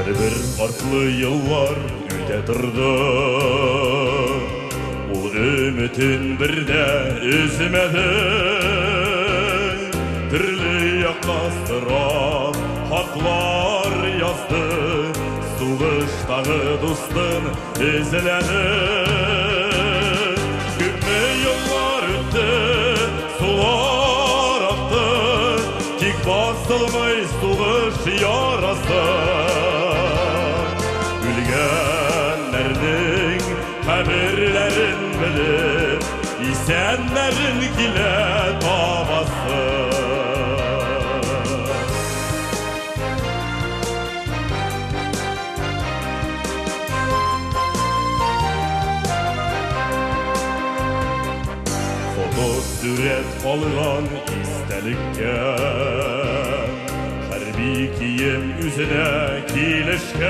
Bir farklı yıllar üyde durdu. Ul ümitin bir de üzmedi. Türlü yakastıran haklar yazdı. Suvuştağı dostun izledi. Kümme yıllar öttü, sular aktı. Tik basılmay suvuş yarası. Ülgenlerinin haberlerin bilip İsenlerin gile babası. Foto süret alınan istelikken harbi kiyim yüzüne kileşken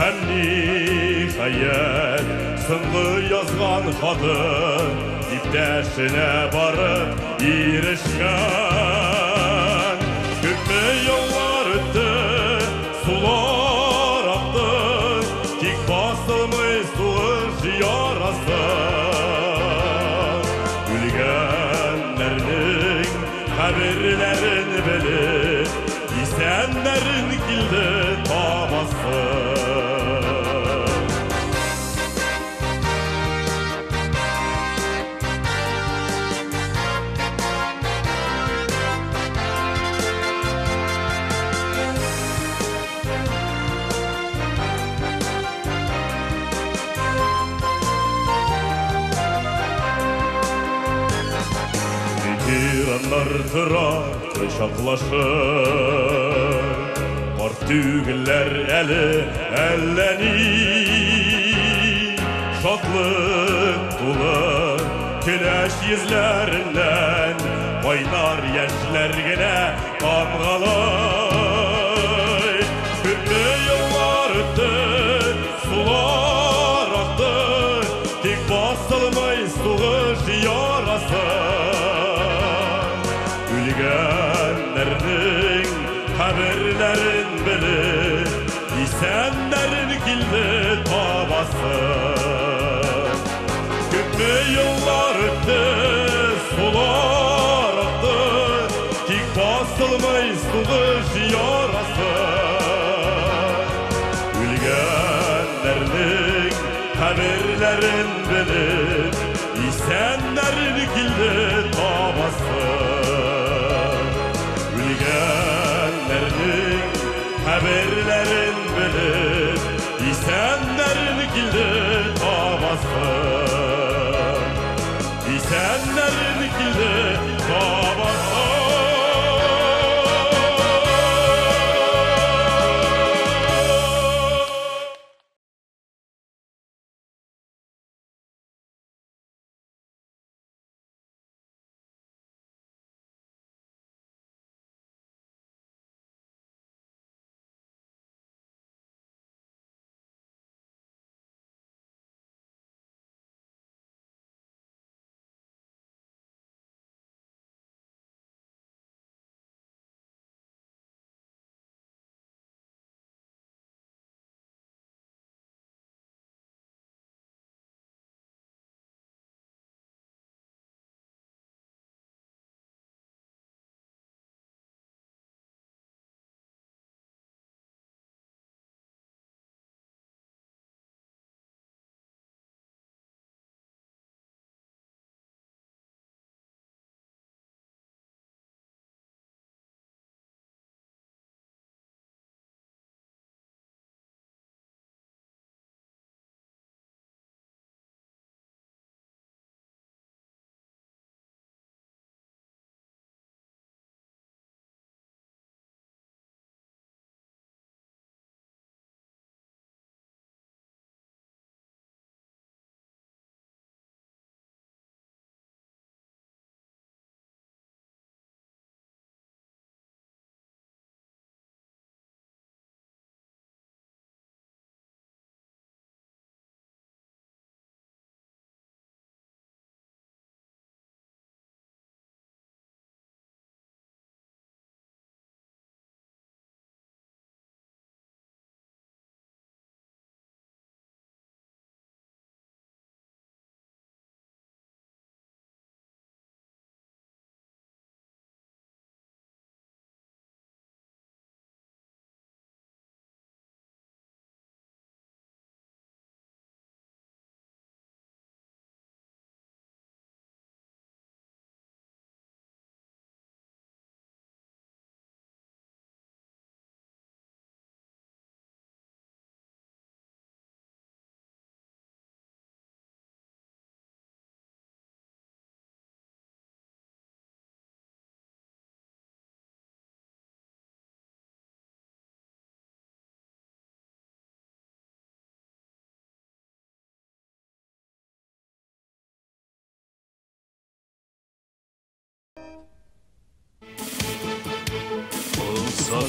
hem nihayet sınlı yazgan kadın ipteşine barıp irişken. Kümme yıllar öttü, sular aktı, tik basılmış suğuş yarası. Ülgenlerinin haberlerin bilip İsenlerin kildi babası. Tiranlar tırar, kışaklaşır. Kart tügüller eli elleni. Şadlık dolu güneş yüzlerinden oynar yaşlar gene damgalı. Kümme yıllar öttü, sular aktı. Tik basılmay suğuş yarası. Ülgenlerinin haberlerin bilip İsenlerin kildi babası. Kümme yıllar öttü, sular aktı. Tik basılmay suğuş yarası. Ülgenlerinin haberlerin bilip İsenlerin kildi babası. Haberlerin bilip İsenlerin kildi babası. İsenlerin kildi babası.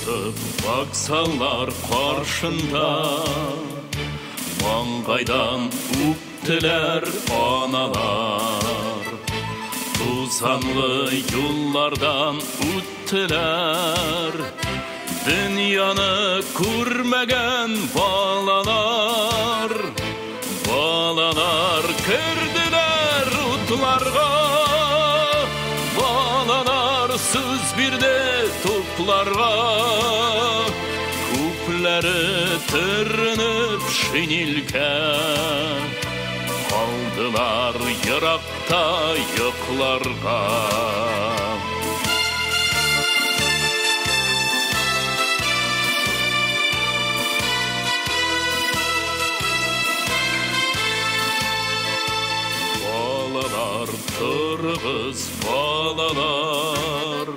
Батып бақсалар қаршында, маңғайдан үптілер аналар. Тузанлы юллардан үттілер, dünyаны көрмеген балалар. Балалар кірділер ұтларға, балалар сөз бірде топларға. Күплері түрініп шинелге, қалдылар ерақта йықларға. Тұрғыз балалар,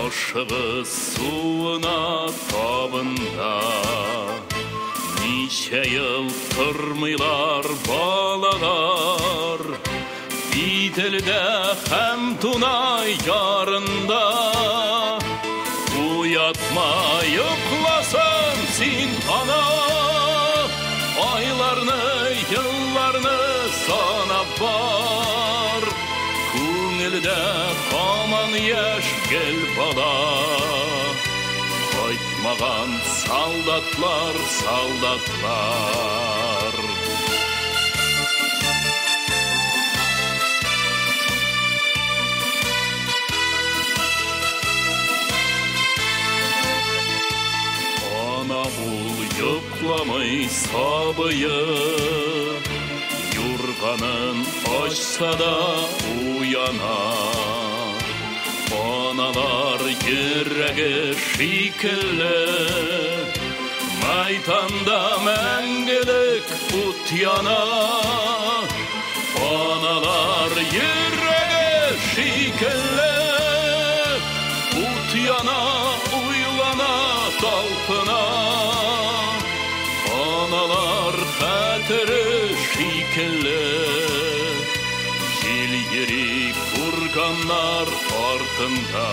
ашығыз суына табында. Неше ел тұрмайлар балалар, бейділді һәм тунай ярында. Уятма, йықласын син ана, айларны, yıllarını sanap var. Көңілді қаман еш гел бала, қайтмаған солдатлар, солдатлар. Ана бұл йықламай сабыйы, юрғанын ашса да уяна. Аналар ерегі шикілі, майтанда мәңгілік ұт яна. Аналар ерегі шикілі, ұт яна, уйлана, талпына. Analar xətiri şikilli, jil yeri kurganlar ardında.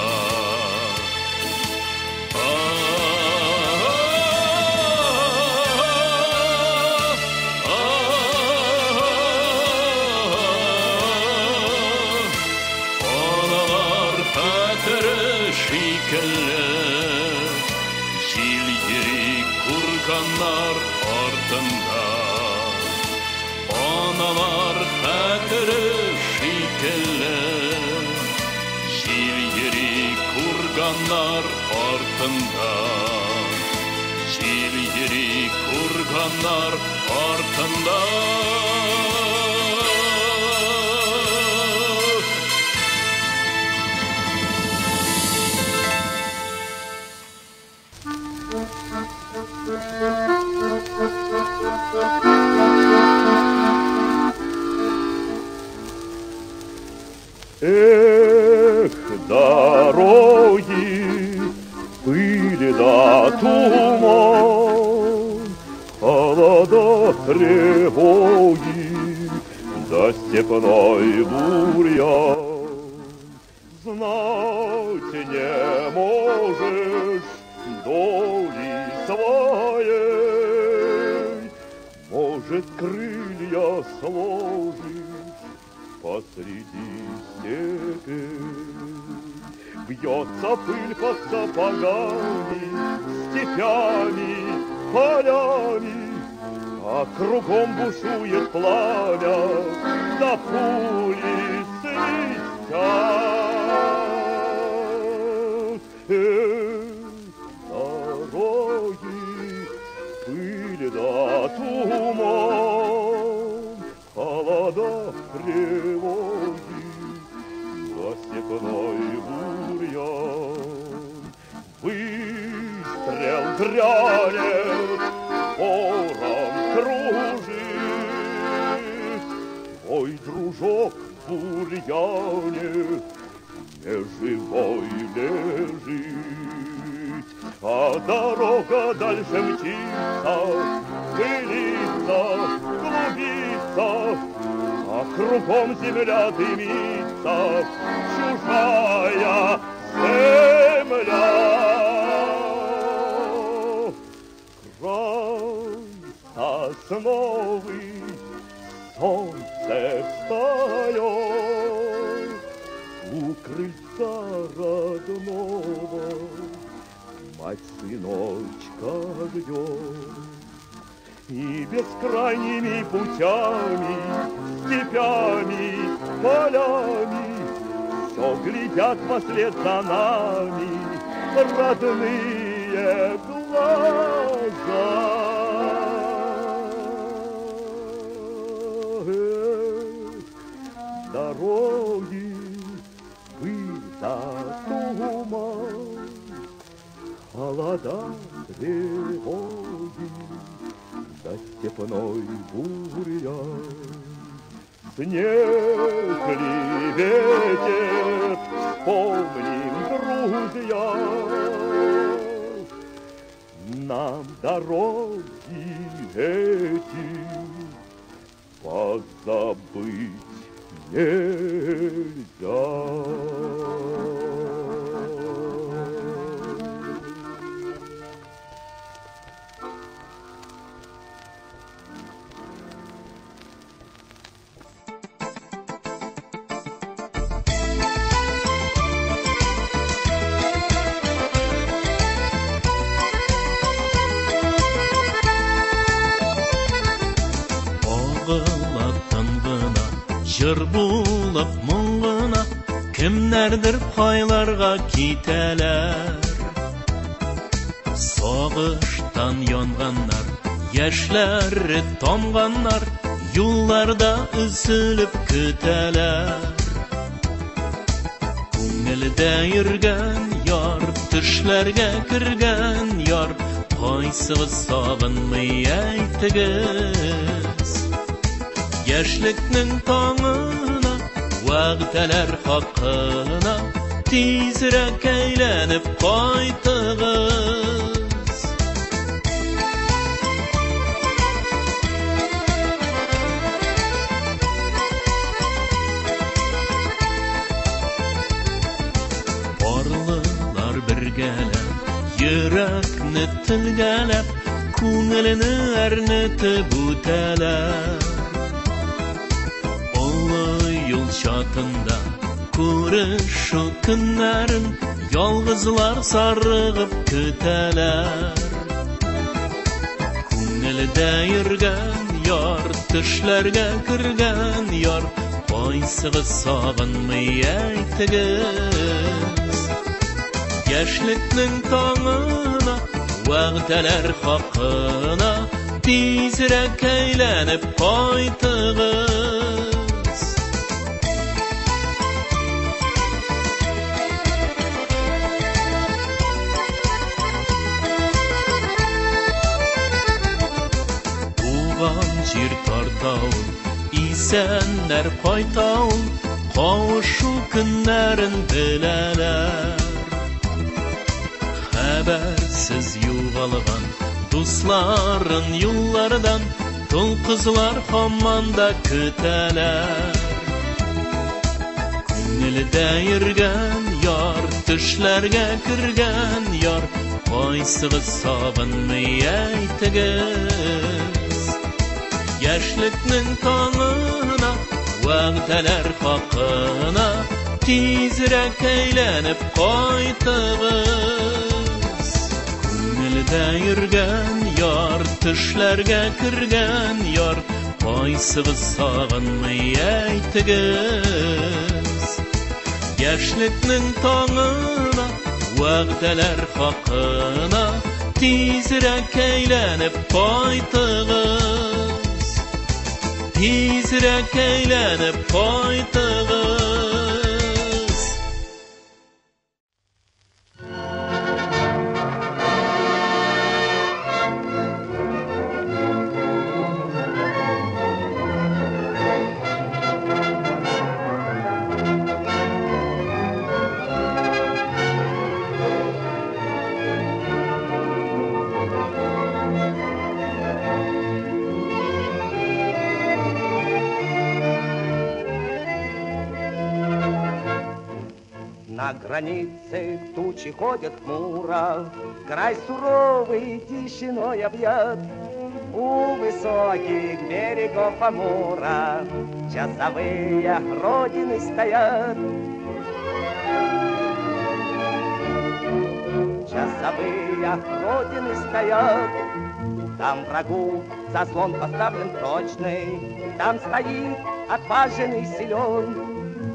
Analar xətiri şikilli, jil yeri kurganlar ardında. Analar xətiri şikilli, jil yeri kurganlar ardında. Jil yeri kurganlar ardında. Эх, дороги, пыли да туман, холода, тревоги, да степной бурьян. Знать не можешь доли своей, может, крылья сложишь посреди степи. Бьется пыль под сапогами, степями, полями, а кругом бушует пламя, да пули свистят. Дороги, пыль да туман, холода, тревоги, да степной бурьян. Выстрел грянет, ворон кружит, твой дружок в бурьяне неживой лежит. А дорога дальше мчится, пылится, клубится, а кругом земля дымится, чужая земля. сосновый, солнце встает у крыльца родного, мать сыночка ждет. И бескрайними путями, степями, полями все глядят вслед за нами родные глаза. Дороги были до туман, холода, тревоги, да степной буря. Снег ли ветер, помним, друзья, нам дороги эти позабыть нельзя. Жыр булып мұңғына кімнәрдір пайларға кетелер. Соғыштан янғаннар, яшьләре тамганнар, юлларда үзіліп көтәләр. Күңелдә йөргән яр, төшләргә кергән яр, кайсыгыз сагынмый әйтегез. Яшьлекнең таңына, вәгъдәләр хакына, тизрәк әйләнеп кайтыгыз. Барлылар бергәләп, йөрәкне телгәләп, күңелне әрнетеп үтәләр. Yol çatında күрешү көннәрен ялгызлар сарыгып көтәләр. Күңелдә йөргән яр, төшләргә кергән яр, кайсыгыз сагынмый әйтегез. Яшьлекнең таңына, вәгъдәләр хакына, тизрәк әйләнеп кайтыгыз. Жир тартауын, исәннәр кайтауын, кавышу көннәрен беләләр. Хәбәрсез югалган дусларын юллардан, тол кызлар һаман да көтәләр. Күңелдә йөргән яр, төшләргә кергән яр, кайсыгыз сагынмый әйтегез. Яшьлекнең таңына, вәгъдәләр хакына, тизрәк әйләнеп кайтыгыз. Күңелдә йөргән яр, төшләргә кергән яр, кайсыгыз сагынмый әйтегез. Яшьлекнең таңына, вәгъдәләр хакына, тизрәк әйләнеп кайтыгыз. Tizrek eğlenip kaytığız. На границе тучи ходят хмуро, край суровый тишиной объят. У высоких берегов Амура часовые Родины стоят. Часовые Родины стоят. Там врагу заслон поставлен прочный, там стоит отважный силен.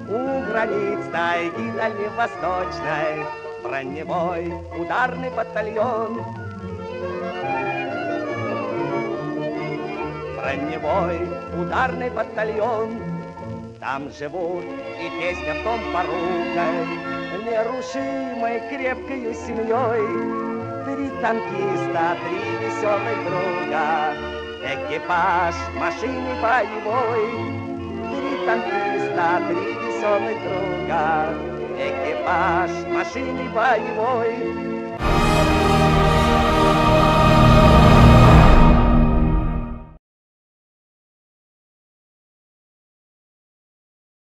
У границ тайги дальневосточной броневой ударный батальон. Броневой ударный батальон. Там живут и песня в том поругой, нерушимой крепкою семьей. 3 танкиста, 3 веселых друга, экипаж машины боевой. 3 танкиста, 3 веселых друга, экипаж машины боевой.